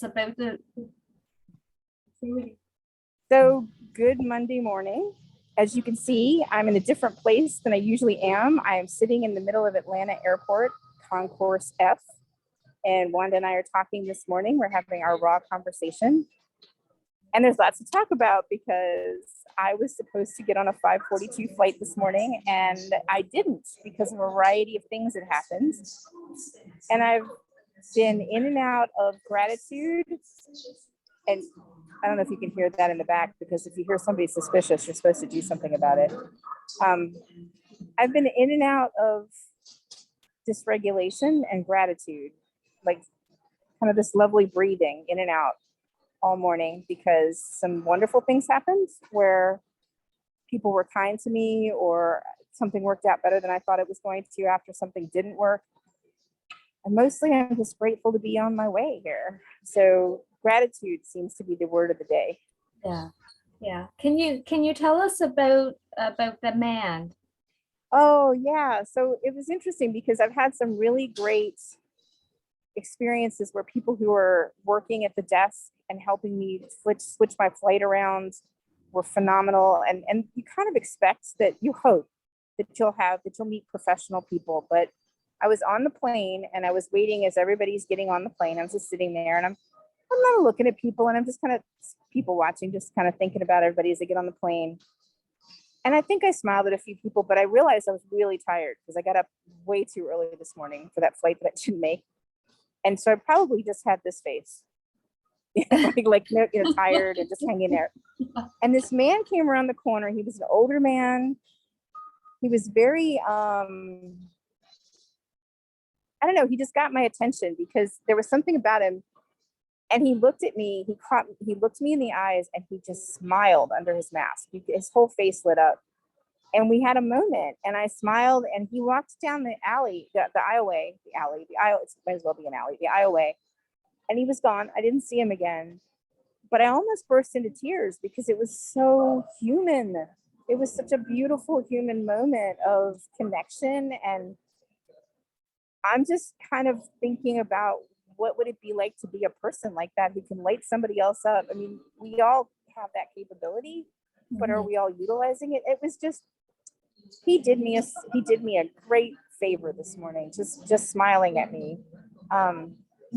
about the. So good Monday morning. As you can see, I'm in a different place than I usually am. I am sitting in the middle of Atlanta Airport, Concourse F, and Wanda and I are talking this morning. We're having our raw conversation. And there's lots to talk about because I was supposed to get on a 5:42 flight this morning and I didn't because of a variety of things that happened. And I've been in and out of gratitude. And I don't know if you can hear that in the back, because if you hear somebody suspicious, you're supposed to do something about it. I've been in and out of dysregulation and gratitude, like kind of this lovely breathing in and out all morning, because some wonderful things happened where people were kind to me, or something worked out better than I thought it was going to after something didn't work. And mostly I'm just grateful to be on my way here. So gratitude seems to be the word of the day. Yeah. Can you tell us about the man? Oh yeah. So it was interesting because I've had some really great experiences where people who are working at the desk and helping me switch my flight around were phenomenal. And you kind of expect that, you hope that you'll meet professional people. But I was on the plane and I was waiting as everybody's getting on the plane. I was just sitting there and I'm not looking at people, and I'm just kind of people watching, just kind of thinking about everybody as they get on the plane. And I think I smiled at a few people, but I realized I was really tired because I got up way too early this morning for that flight that I didn't make. And so I probably just had this face, like tired and just hanging there. And this man came around the corner. He was an older man. He was very, I don't know, he just got my attention because there was something about him. And he looked at me, he looked me in the eyes, and he just smiled under his mask. His whole face lit up. And we had a moment, and I smiled, and he walked down the alley, the aisleway, it might as well be an alley, the aisleway. And he was gone. I didn't see him again. But I almost burst into tears because it was so human. It was such a beautiful human moment of connection. And I'm just kind of thinking about, what would it be like to be a person like that who can light somebody else up? I mean, we all have that capability, but are we all utilizing it? It was just, he did me a great favor this morning, just smiling at me.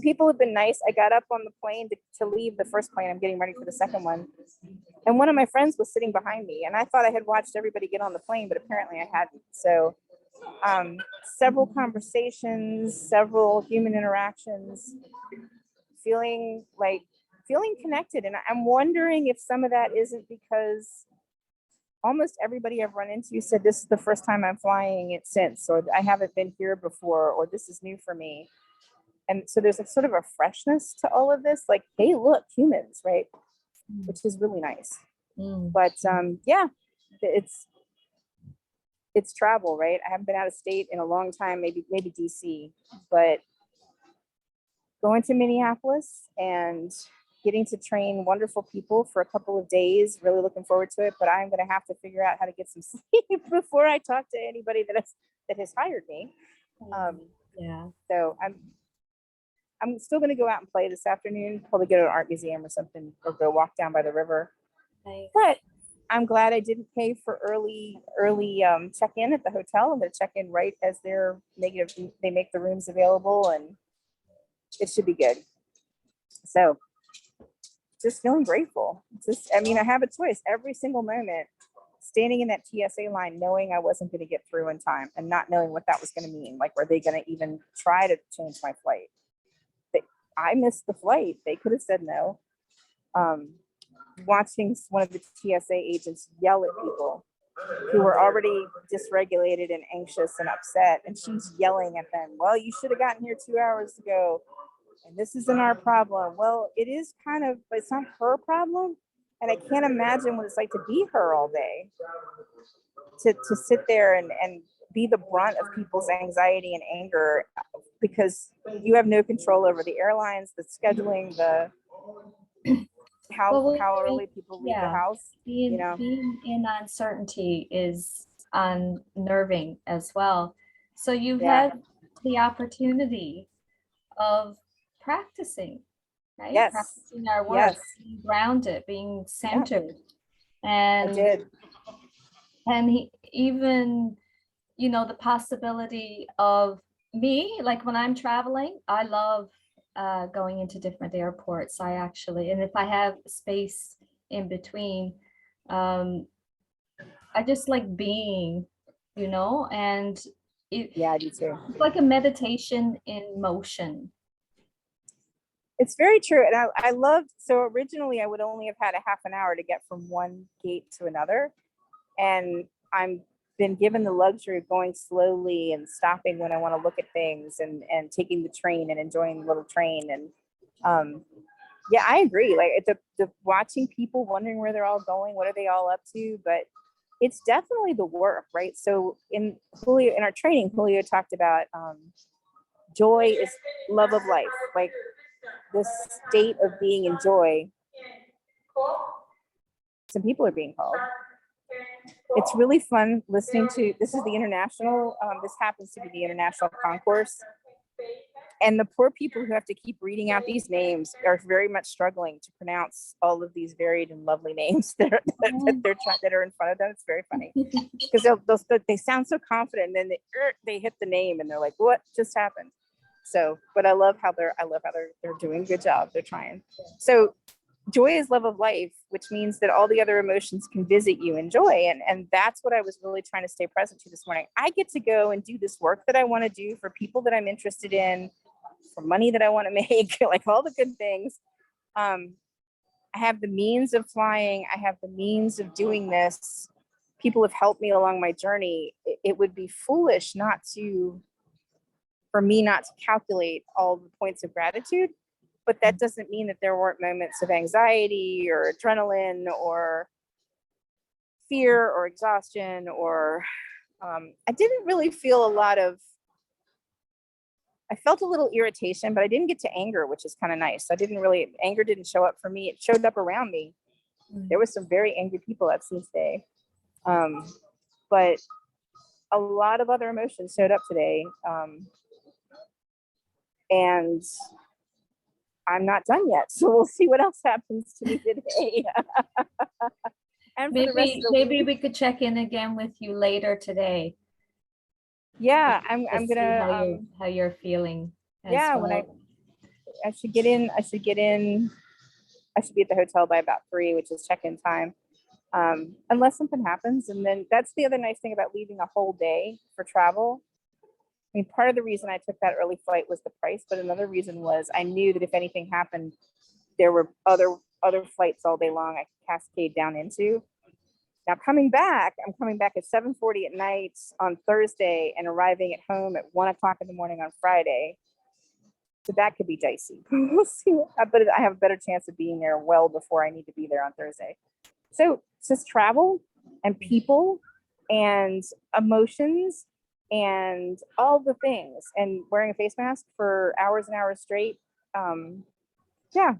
People have been nice. I got up on the plane to leave the first plane. I'm getting ready for the second one. And one of my friends was sitting behind me, and I thought I had watched everybody get on the plane, but apparently I hadn't. So several conversations, several human interactions, feeling connected. And I'm wondering if some of that isn't because almost everybody I've run into said, this is the first time I'm flying it since, or I haven't been here before, or this is new for me. And so there's a sort of a freshness to all of this, like, hey, look, humans, right? Which is really nice. But yeah, it's travel, right? I haven't been out of state in a long time, maybe DC, but going to Minneapolis and getting to train wonderful people for a couple of days, really looking forward to it. But I'm going to have to figure out how to get some sleep before I talk to anybody that has hired me. So I'm still going to go out and play this afternoon, probably go to an art museum or something, or go walk down by the river. Nice. But I'm glad I didn't pay for early check-in at the hotel. I'm going to check in right as they make the rooms available, and it should be good. So just feeling grateful. I have a choice every single moment, standing in that TSA line, knowing I wasn't going to get through in time and not knowing what that was going to mean. Like, were they going to even try to change my flight? I missed the flight. They could have said no. Watching one of the TSA agents yell at people who were already dysregulated and anxious and upset, and she's yelling at them, well, you should have gotten here 2 hours ago, and this isn't our problem. Well, it is but it's not her problem. And I can't imagine what it's like to be her all day, to sit there and be the brunt of people's anxiety and anger, because you have no control over the airlines, the scheduling, how early people leave the house. Being in uncertainty is unnerving as well. So you had the opportunity of practicing right? Yes. Practicing our work, Yes. being grounded, being Yeah. centered. I And did. even, you know, the possibility of me, like when I'm traveling, I love going into different airports. I actually, and if I have space in between, um, I just like being, you know, and Yeah, I do too. it's like a meditation in motion. It's very true. And I loved, so originally I would only have had a half an hour to get from one gate to another. And I'm been given the luxury of going slowly and stopping when I want to look at things, and taking the train and enjoying the little train. And yeah, I agree. Like the watching people wondering where they're all going, what are they all up to? But it's definitely the work, right? So in our training, Julio talked about joy is love of life, like this state of being in joy. Some people are being called. It's really fun listening to, this is the international, this happens to be the international concourse. And the poor people who have to keep reading out these names are very much struggling to pronounce all of these varied and lovely names that are in front of them. It's very funny because they sound so confident, and then they hit the name and they're like, "What just happened?" So, but I love how they're doing a good job. They're trying. So, joy is love of life, which means that all the other emotions can visit you in joy, and that's what I was really trying to stay present to this morning. I get to go and do this work that I want to do for people that I'm interested in, for money that I want to make, like all the good things. I have the means of flying. I have the means of doing this. People have helped me along my journey. It would be foolish for me not to calculate all the points of gratitude. But that doesn't mean that there weren't moments of anxiety or adrenaline or fear or exhaustion, or I didn't really feel I felt a little irritation, but I didn't get to anger, which is kind of nice. Anger didn't show up for me. It showed up around me. There was some very angry people I've seen today. But a lot of other emotions showed up today. And I'm not done yet. So we'll see what else happens to me today. And for the rest of the Maybe week. we could check in again with you later today. Yeah, I'm to see gonna how you're feeling. Yeah, when I should get in. I should be at the hotel by about 3, which is check-in time. Unless something happens. And then that's the other nice thing about leaving a whole day for travel. I mean, part of the reason I took that early flight was the price, but another reason was I knew that if anything happened, there were other flights all day long I could cascade down into. Now I'm coming back at 7:40 at night on Thursday and arriving at home at 1:00 in the morning on Friday. So that could be dicey. We'll see. But I have a better chance of being there well before I need to be there on Thursday. So it's just travel and people and emotions and all the things, and wearing a face mask for hours and hours straight. Yeah,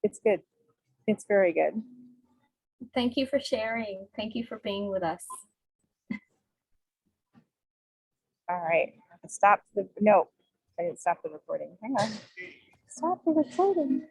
it's good. It's very good. Thank you for sharing. Thank you for being with us. All right. I didn't stop the recording. Hang on. Stop the recording.